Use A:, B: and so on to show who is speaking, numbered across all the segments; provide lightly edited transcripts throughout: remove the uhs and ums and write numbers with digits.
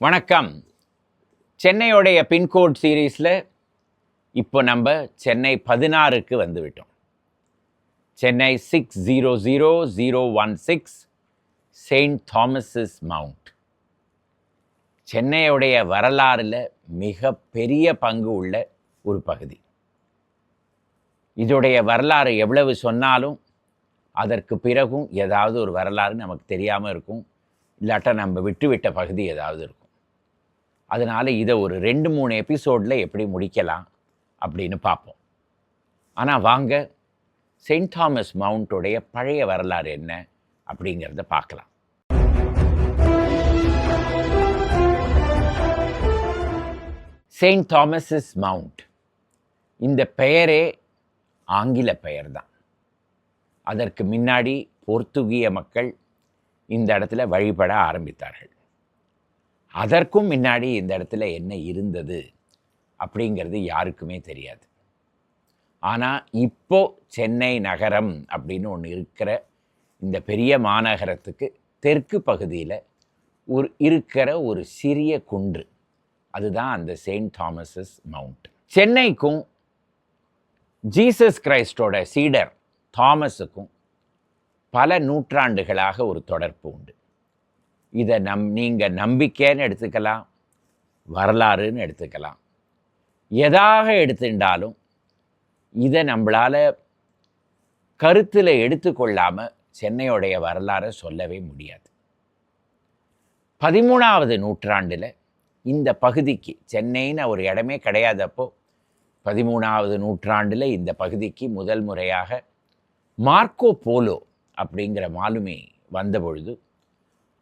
A: வணக்கம். சென்னையோடைய பின்கோட் சீரீஸில் இப்போ நம்ம சென்னை 16க்கு வந்துவிட்டோம். Chennai 600016 Saint Thomas's Mount. சென்னையுடைய வரலாறில் மிக பெரிய பங்கு உள்ள ஒரு பகுதி. இதோடைய வரலாறு எவ்வளவு சொன்னாலும் அதற்கு பிறகும் ஏதாவது ஒரு வரலாறு நமக்கு தெரியாமல் இருக்கும், இல்லாட்டா நம்ம விட்டுவிட்ட பகுதி ஏதாவது இருக்கும். அதனால் இதை ஒரு 2-3 எபிசோடில் எப்படி முடிக்கலாம் அப்படின்னு பார்ப்போம். ஆனால் வாங்க, செயின்ட் தாமஸ் மவுண்ட்டுடைய பழைய வரலாறு என்ன அப்படிங்கிறத பார்க்கலாம். செயின்ட் தாமஸஸ் மவுண்ட், இந்த பெயரே ஆங்கில பெயர் தான். அதற்கு முன்னாடி போர்த்துகீய மக்கள் இந்த இடத்துல வழிபட ஆரம்பித்தார்கள். அதற்கும் முன்னாடி இந்த இடத்துல என்ன இருந்தது அப்படிங்கிறது யாருக்குமே தெரியாது. ஆனால் இப்போ சென்னை நகரம் அப்படின்னு ஒன்று இருக்கிற இந்த பெரிய மாநகரத்துக்கு தெற்கு பகுதியில் இருக்கிற ஒரு சிறிய குன்று, அதுதான் அந்த செயின்ட் தாமஸஸ் மவுண்ட். சென்னைக்கும் ஜீசஸ் கிரைஸ்டோட சீடர் தாமஸுக்கும் பல நூற்றாண்டுகளாக ஒரு தொடர்பு உண்டு. இதை நீங்கள் நம்பிக்கைன்னு எடுத்துக்கலாம், வரலாறுன்னு எடுத்துக்கலாம், எதாக எடுத்துட்டாலும் இதை நம்மளால் கருத்தில் எடுத்துக்கொள்ளாமல் சென்னையோடைய வரலாறை சொல்லவே முடியாது. 13வது நூற்றாண்டில் இந்த பகுதிக்கு, சென்னைன்னு ஒரு இடமே கிடையாதப்போ 13வது நூற்றாண்டில் இந்த பகுதிக்கு முதல் முறையாக மார்க்கோ போலோ அப்படிங்கிற மாலுமி வந்தபொழுது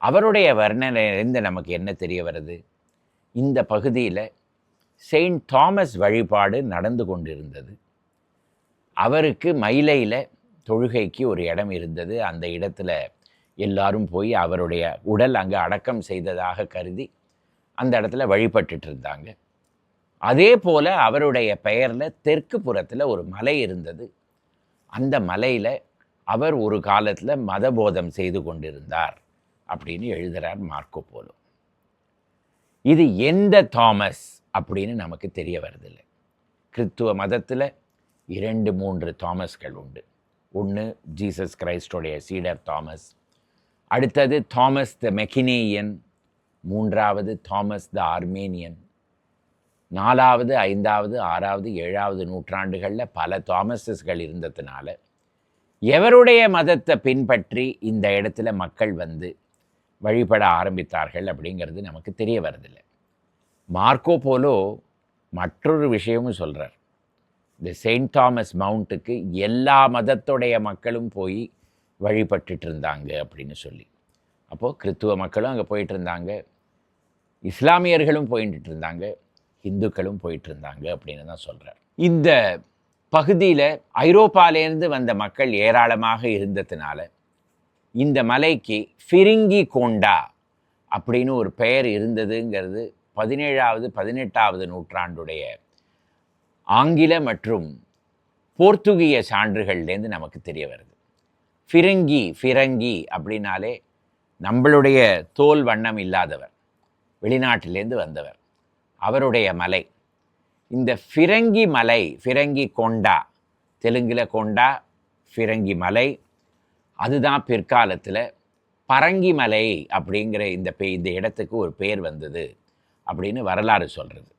A: அவருடைய வர்ணனையிலிருந்து நமக்கு என்ன தெரிய வருது? இந்த பகுதியில் செயின்ட் தாமஸ் வழிபாடு நடந்து கொண்டிருந்தது. அவருக்கு மயிலையில் தொழுகைக்கு ஒரு இடம் இருந்தது. அந்த இடத்துல எல்லாரும் போய் அவருடைய உடல் அங்கே அடக்கம் செய்ததாக கருதி அந்த இடத்துல வழிபட்டுட்டு இருந்தாங்க. அதே போல் அவருடைய பெயரில் தெற்கு புறத்தில் ஒரு மலை இருந்தது. அந்த மலையில் அவர் ஒரு காலத்தில் மதபோதம் செய்து கொண்டிருந்தார் அப்படின்னு எழுதுகிறார் மார்க்கோ போலோ. இது எந்த தாமஸ் அப்படின்னு நமக்கு தெரிய வருதில்லை. கிறித்துவ மதத்தில் 2-3 தாமஸ்கள் உண்டு. ஒன்று ஜீசஸ் கிரைஸ்டோடைய சீடர் தாமஸ், அடுத்தது தாமஸ் த மெக்கினேயன், 3வது தாமஸ் த ஆர்மேனியன், 4வது 5வது 6வது 7வது நூற்றாண்டுகளில் பல தாமஸஸ்கள் இருந்ததுனால எவருடைய மதத்தை பின்பற்றி இந்த இடத்துல மக்கள் வந்து வழிபட ஆரம்பித்தார்கள் அப்படிங்கிறது நமக்கு தெரிய வரதில்லை. மார்க்கோ போலோ மற்றொரு விஷயமும் சொல்கிறார். இந்த செயின்ட் தாமஸ் மவுண்ட்டுக்கு எல்லா மதத்துடைய மக்களும் போய் வழிபட்டுட்டு இருந்தாங்க அப்படின்னு சொல்லி. அப்போது கிறித்துவ மக்களும் அங்கே போயிட்டு இருந்தாங்க, இஸ்லாமியர்களும் போயிட்டு இருந்தாங்க, இந்துக்களும் போயிட்டு இருந்தாங்க அப்படின்னு தான் சொல்கிறார். இந்த பகுதியில் ஐரோப்பாலேருந்து வந்த மக்கள் ஏராளமாக இருந்ததுனால இந்த மலைக்கு ஃபிரிங்கி கோண்டா அப்படின்னு ஒரு பெயர் இருந்ததுங்கிறது 17வது 18வது நூற்றாண்டுடைய ஆங்கில மற்றும் போர்த்துகீய சான்றுகள்லேருந்து நமக்கு தெரிய வருது. ஃபிரங்கி அப்படின்னாலே நம்மளுடைய தோல் வண்ணம் இல்லாதவர், வெளிநாட்டிலேருந்து வந்தவர், அவருடைய மலை. இந்த ஃபிரங்கி மலை, ஃபிரங்கி கொண்டா, தெலுங்கில் கொண்டா, ஃபிரங்கி மலை, அதுதான் பிற்காலத்தில் பரங்கி மலை அப்படிங்கிற இந்த இடத்துக்கு ஒரு பேர் வந்தது அப்படின்னு வரலாறு சொல்கிறது.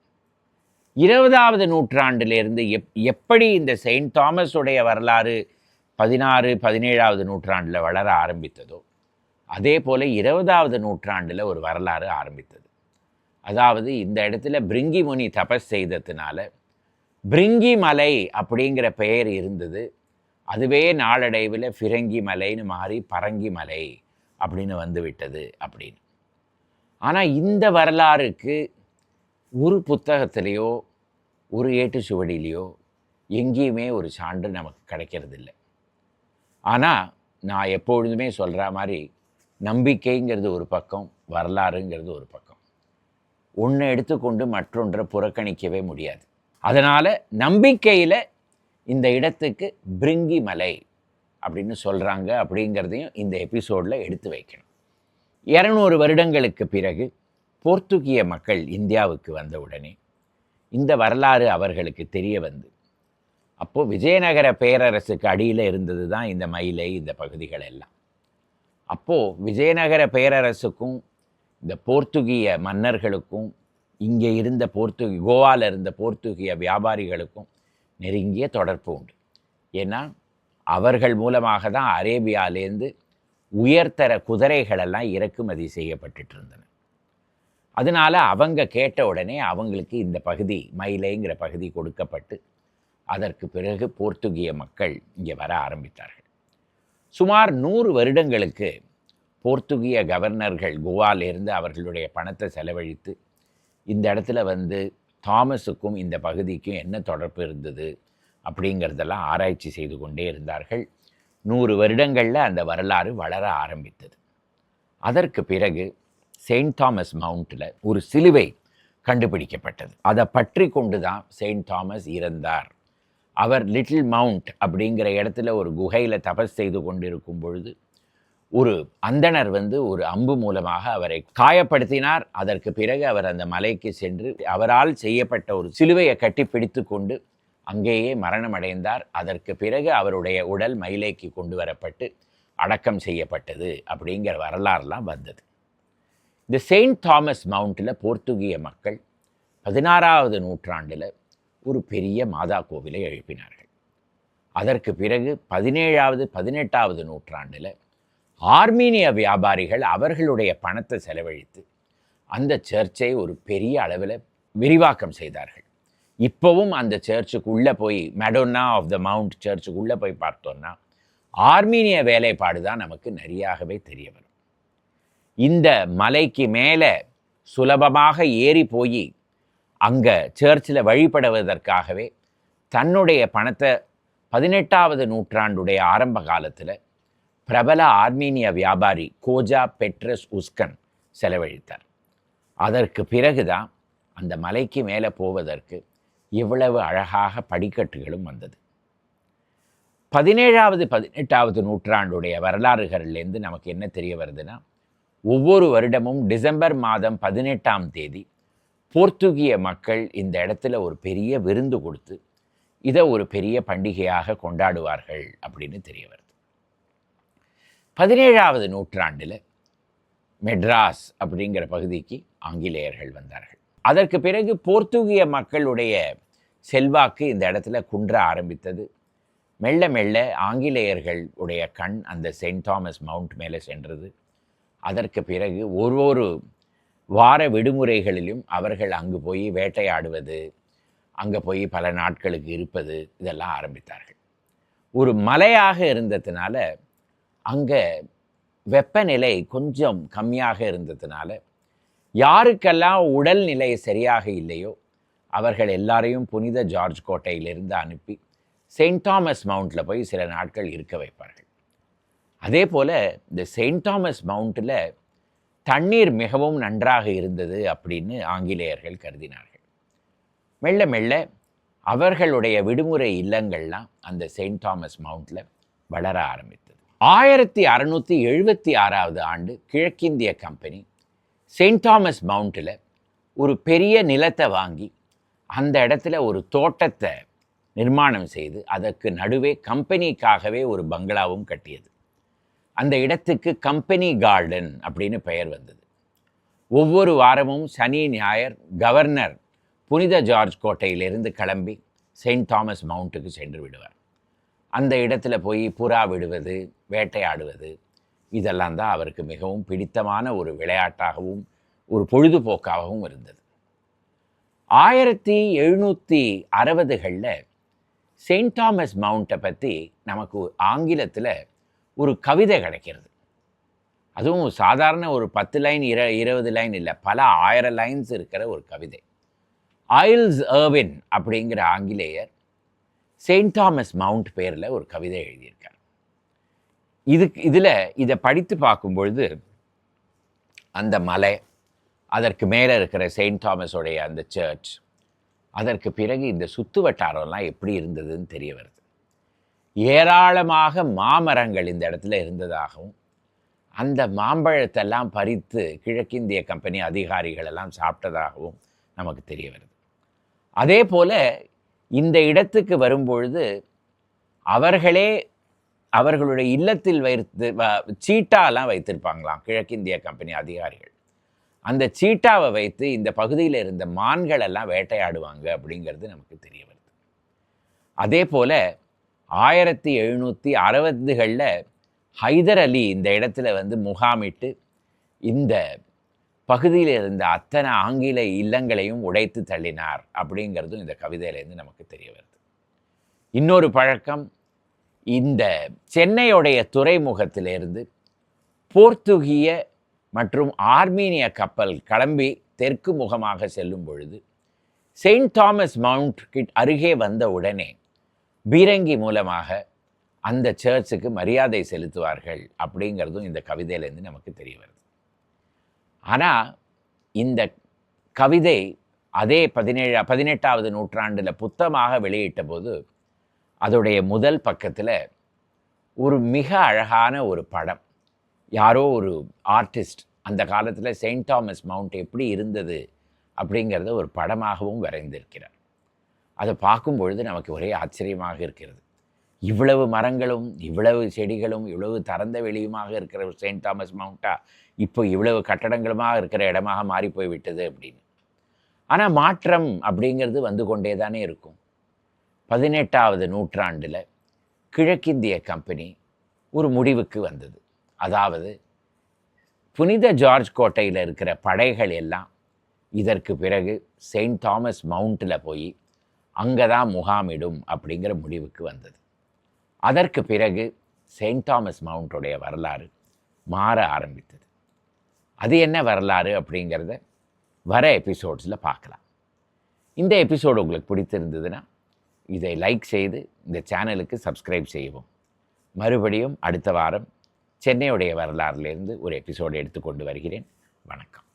A: 20வது நூற்றாண்டிலிருந்து எப்படி இந்த செயின்ட் தாமஸுடைய வரலாறு 16-17வது நூற்றாண்டில் வளர ஆரம்பித்ததோ அதே போல் 20வது நூற்றாண்டில் ஒரு வரலாறு ஆரம்பித்தது. அதாவது இந்த இடத்துல பிரிங்கி முனி தபஸ் செய்ததுனால பிரிங்கி மலை அப்படிங்கிற பெயர் இருந்தது. அதுவே நாளடைவில் ஃபிரங்கி மலைன்னு மாறி பரங்கி மலை அப்படின்னு வந்து விட்டது அப்படின்னு. ஆனால் இந்த வரலாறுக்கு ஒரு புத்தகத்திலேயோ ஒரு ஏட்டுச்சுவடியிலையோ எங்கேயுமே ஒரு சான்று நமக்கு கிடைக்கிறதில்லை. ஆனால் நான் எப்பொழுதுமே சொல்கிற மாதிரி நம்பிக்கைங்கிறது ஒரு பக்கம், வரலாறுங்கிறது ஒரு பக்கம். ஒன்றை எடுத்துக்கொண்டு மற்றொன்றை புறக்கணிக்கவே முடியாது. அதனால் நம்பிக்கையில் இந்த இடத்துக்கு பிரிங்கி மலை அப்படின்னு சொல்கிறாங்க அப்படிங்கிறதையும் இந்த எபிசோடில் எடுத்து வைக்கணும். 200 வருடங்களுக்கு பிறகு போர்த்துகிய மக்கள் இந்தியாவுக்கு வந்தவுடனே இந்த வரலாறு அவர்களுக்கு தெரிய வந்து, அப்போது விஜயநகர பேரரசுக்கு அடியில் இருந்தது தான் இந்த மயிலை, இந்த பகுதிகள் எல்லாம். அப்போது விஜயநகர பேரரசுக்கும் இந்த போர்த்துகிய மன்னர்களுக்கும் இங்கே இருந்த கோவாவில் இருந்த போர்த்துகிய வியாபாரிகளுக்கும் நெருங்கிய தொடர்பு உண்டு. ஏன்னா அவர்கள் மூலமாக தான் அரேபியாவிலேருந்து உயர்தர குதிரைகளெல்லாம் இறக்குமதி செய்யப்பட்டுட்டு இருந்தன. அதனால் அவங்க கேட்ட உடனே அவங்களுக்கு இந்த பகுதி மயிலைங்கிற பகுதி கொடுக்கப்பட்டு அதற்கு பிறகு போர்த்துகிய மக்கள் இங்கே வர ஆரம்பித்தார்கள். சுமார் 100 வருடங்களுக்கு போர்த்துகிய கவர்னர்கள் கோவாலிருந்து அவர்களுடைய பணத்தை செலவழித்து இந்த இடத்துல வந்து தாமஸுக்கும் இந்த பகுதிக்கும் என்ன தொடர்பு இருந்தது அப்படிங்கிறதெல்லாம் ஆராய்ச்சி செய்து கொண்டே இருந்தார்கள். 100 வருடங்களில் அந்த வரலாறு வளர ஆரம்பித்தது. அதற்கு பிறகு செயின்ட் தாமஸ் மவுண்டில் ஒரு சிலுவை கண்டுபிடிக்கப்பட்டது. அதை பற்றி கொண்டு தான் செயின்ட் தாமஸ் இறந்தார். அவர் லிட்டில் மவுண்ட் அப்படிங்கிற இடத்துல ஒரு குகையில் தபஸ் செய்து கொண்டிருக்கும் பொழுது ஒரு அந்தணர் வந்து ஒரு அம்பு மூலமாக அவரை காயப்படுத்தினார். அதற்கு பிறகு அவர் அந்த மலைக்கு சென்று அவரால் செய்யப்பட்ட ஒரு சிலுவையை கட்டி பிடித்து கொண்டு அங்கேயே மரணம் அடைந்தார். அதற்கு பிறகு அவருடைய உடல் மயிலைக்கு கொண்டு வரப்பட்டு அடக்கம் செய்யப்பட்டது அப்படிங்கிற வரலாறுலாம் வந்தது. இந்த செயின்ட் தாமஸ் மவுண்டில் போர்த்துகிய மக்கள் 16வது நூற்றாண்டில் ஒரு பெரிய மாதா கோவிலை எழுப்பினார்கள். அதற்கு பிறகு 17வது 18வது நூற்றாண்டில் ஆர்மீனிய வியாபாரிகள் அவர்களுடைய பணத்தை செலவழித்து அந்த சர்ச்சை ஒரு பெரிய அளவில் விரிவாக்கம் செய்தார்கள். இப்போவும் அந்த சர்ச்சுக்குள்ளே போய் மெடோனா ஆஃப் த மவுண்ட் சர்ச்சுக்குள்ளே போய் பார்த்தோன்னா ஆர்மீனிய வேலைப்பாடு தான் நமக்கு நிறையாகவே தெரிய வரும். இந்த மலைக்கு மேலே சுலபமாக ஏறி போய் அங்கே சர்ச்சில் வழிபடுவதற்காகவே தன்னுடைய பணத்தை 18வது நூற்றாண்டுடைய ஆரம்ப காலத்தில் பிரபல ஆர்மீனிய வியாபாரி கோஜா பெட்ரஸ் உஸ்கன் செலவழித்தார். அதற்கு பிறகுதான் அந்த மலைக்கு மேலே போவதற்கு இவ்வளவு அழகாக படிக்கட்டுகளும் வந்தது. 17வது 18வது நூற்றாண்டுடைய வரலாறுகளிலேருந்து நமக்கு என்ன தெரிய வருதுன்னா, ஒவ்வொரு வருடமும் டிசம்பர் மாதம் 18ஆம் தேதி போர்த்துகிய மக்கள் இந்த இடத்துல ஒரு பெரிய விருந்து கொடுத்து இதை ஒரு பெரிய பண்டிகையாக கொண்டாடுவார்கள் அப்படின்னு தெரிய வருது. 17வது நூற்றாண்டில் மெட்ராஸ் அப்படிங்கிற பகுதிக்கு ஆங்கிலேயர்கள் வந்தார்கள். அதற்கு பிறகு போர்த்துகிய மக்களுடைய செல்வாக்கு இந்த இடத்துல குன்ற ஆரம்பித்தது. மெல்ல மெல்ல ஆங்கிலேயர்களுடைய கண் அந்த செயின்ட் தாமஸ் மவுண்ட் மேலே சென்றது. அதற்கு பிறகு ஒரு வார விடுமுறைகளிலும் அவர்கள் அங்கு போய் வேட்டையாடுவது, அங்கே போய் பல நாட்களுக்கு இருப்பது, இதெல்லாம் ஆரம்பித்தார்கள். ஒரு மலையாக இருந்ததுனால அங்கே வெப்பநிலை கொஞ்சம் கம்மியாக இருந்ததுனால யாருக்கெல்லாம் உடல்நிலை சரியாக இல்லையோ அவர்கள் எல்லாரையும் புனித ஜார்ஜ் கோட்டையிலிருந்து அனுப்பி செயின்ட் தாமஸ் மவுண்டில் போய் சில நாட்கள் இருக்க வைப்பார்கள். அதே போல் இந்த செயின்ட் தாமஸ் மவுண்டில் தண்ணீர் மிகவும் நன்றாக இருந்தது அப்படின்னு ஆங்கிலேயர்கள் கருதினார்கள். மெல்ல மெல்ல அவர்களுடைய விடுமுறை இல்லங்கள்லாம் அந்த செயின்ட் தாமஸ் மவுண்டில் வளர ஆரம்பித்தது. 1676வது ஆண்டு கிழக்கிந்திய கம்பெனி செயின்ட் தாமஸ் மவுண்டில் ஒரு பெரிய நிலத்தை வாங்கி அந்த இடத்துல ஒரு தோட்டத்தை நிர்மாணம் செய்து அதற்கு நடுவே கம்பெனிக்காகவே ஒரு பங்களாவும் கட்டியது. அந்த இடத்துக்கு கம்பெனி கார்டன் அப்படின்னு பெயர் வந்தது. ஒவ்வொரு வாரமும் சனி ஞாயிறு கவர்னர் புனித ஜார்ஜ் கோட்டையிலிருந்து கிளம்பி செயின்ட் தாமஸ் மவுண்ட்டுக்கு சென்று விடுவார். அந்த இடத்துல போய் புறா விடுவது, வேட்டையாடுவது, இதெல்லாம் தான் அவருக்கு மிகவும் பிடித்தமான ஒரு விளையாட்டாகவும் ஒரு பொழுதுபோக்காகவும் இருந்தது. 1760களில் செயின்ட் தாமஸ் மவுண்ட்டை பற்றி நமக்கு ஆங்கிலத்தில் ஒரு கவிதை கிடைக்கிறது. அதுவும் சாதாரண ஒரு 10 லைன் 20 லைன் இல்லை, பல 1000 லைன்ஸ் இருக்கிற ஒரு கவிதை. ஐல்ஸ் எர்வின் அப்படிங்கிற ஆங்கிலேயர் செயின்ட் தாமஸ் மவுண்ட் பேரில் ஒரு கவிதை எழுதியிருக்கார். இதை படித்து பார்க்கும்பொழுது அந்த மலை, அதற்கு மேலே இருக்கிற செயின்ட் தாமஸோடைய அந்த சர்ச், அதற்கு பிறகு இந்த சுற்று வட்டாரம்லாம் எப்படி இருந்ததுன்னு தெரிய வருது. ஏராளமாக மாமரங்கள் இந்த இடத்துல இருந்ததாகவும் அந்த மாம்பழத்தெல்லாம் பறித்து கிழக்கிந்திய கம்பெனி அதிகாரிகள் எல்லாம் சாப்பிட்டதாகவும் நமக்கு தெரிய வருது. அதே போல் இந்த இடத்துக்கு வரும்பொழுது அவர்களே அவர்களுடைய இல்லத்தில் வைத்து சீட்டாலாம் வைத்திருப்பாங்களாம் கிழக்கிந்திய கம்பெனி அதிகாரிகள். அந்த சீட்டாவை வைத்து இந்த பகுதியில் இருந்த மான்கள் எல்லாம் வேட்டையாடுவாங்க அப்படிங்கிறது நமக்கு தெரிய வருது. அதே போல் 1760களில் ஹைதர் அலி இந்த இடத்துல முகாமிட்டு இந்த பகுதியில் இருந்த அத்தனை ஆங்கில இல்லங்களையும் உடைத்து தள்ளினார் அப்படிங்கிறதும் இந்த கவிதையிலேருந்து நமக்கு தெரிய வருது. இன்னொரு பழக்கம், இந்த சென்னையுடைய துறைமுகத்திலிருந்து போர்த்துகிய மற்றும் ஆர்மீனிய கப்பல் கிளம்பி தெற்கு முகமாக செல்லும் பொழுது செயின்ட் தாமஸ் மவுண்ட் அருகே வந்த உடனே பீரங்கி மூலமாக அந்த சர்ச்சுக்கு மரியாதை செலுத்துவார்கள் அப்படிங்கிறதும் இந்த கவிதையிலேருந்து நமக்கு தெரிய வருது. ஆனால் இந்த கவிதை அதே 18வது நூற்றாண்டில் புத்தகமாக வெளியிட்ட போது அதோடைய முதல் பக்கத்தில் ஒரு மிக அழகான ஒரு படம், யாரோ ஒரு ஆர்டிஸ்ட் அந்த காலத்தில் செயின்ட் தாமஸ் மவுண்ட் எப்படி இருந்தது அப்படிங்கிறத ஒரு படமாகவும் வரைந்திருக்கிறார். அதை பார்க்கும் பொழுது நமக்கு ஒரே ஆச்சரியமாக இருக்கிறது. இவ்வளவு மரங்களும் இவ்வளவு செடிகளும் இவ்வளவு திறந்த வெளியுமாக இருக்கிற செயின்ட் தாமஸ் மவுண்ட்டா இப்போ இவ்வளவு கட்டடங்களுமாக இருக்கிற இடமாக மாறி போய்விட்டது அப்படின்னு. ஆனால் மாற்றம் அப்படிங்கிறது வந்து கொண்டே தானே இருக்கும். 18வது நூற்றாண்டில் கிழக்கிந்திய கம்பெனி ஒரு முடிவுக்கு வந்தது. அதாவது புனித ஜார்ஜ் கோட்டையில் இருக்கிற படைகள் எல்லாம் இதற்கு பிறகு செயின்ட் தாமஸ் மவுண்ட்டில் போய் அங்கே தான் முகாமிடும் அப்படிங்கிற முடிவுக்கு வந்தது. அதற்கு பிறகு செயின்ட் தாமஸ் மவுண்ட்டுடைய வரலாறு மாற ஆரம்பித்தது. அது என்ன வரலாறு அப்படிங்கிறத வர எபிசோட்ஸில் பார்க்கலாம். இந்த எபிசோடு உங்களுக்கு பிடித்திருந்ததுன்னா இதை லைக் செய்து இந்த சேனலுக்கு சப்ஸ்கிரைப் செய்யவும். மறுபடியும் அடுத்த வாரம் சென்னையுடைய வரலாறுலேருந்து ஒரு எபிசோடு எடுத்துக்கொண்டு வருகிறேன். வணக்கம்.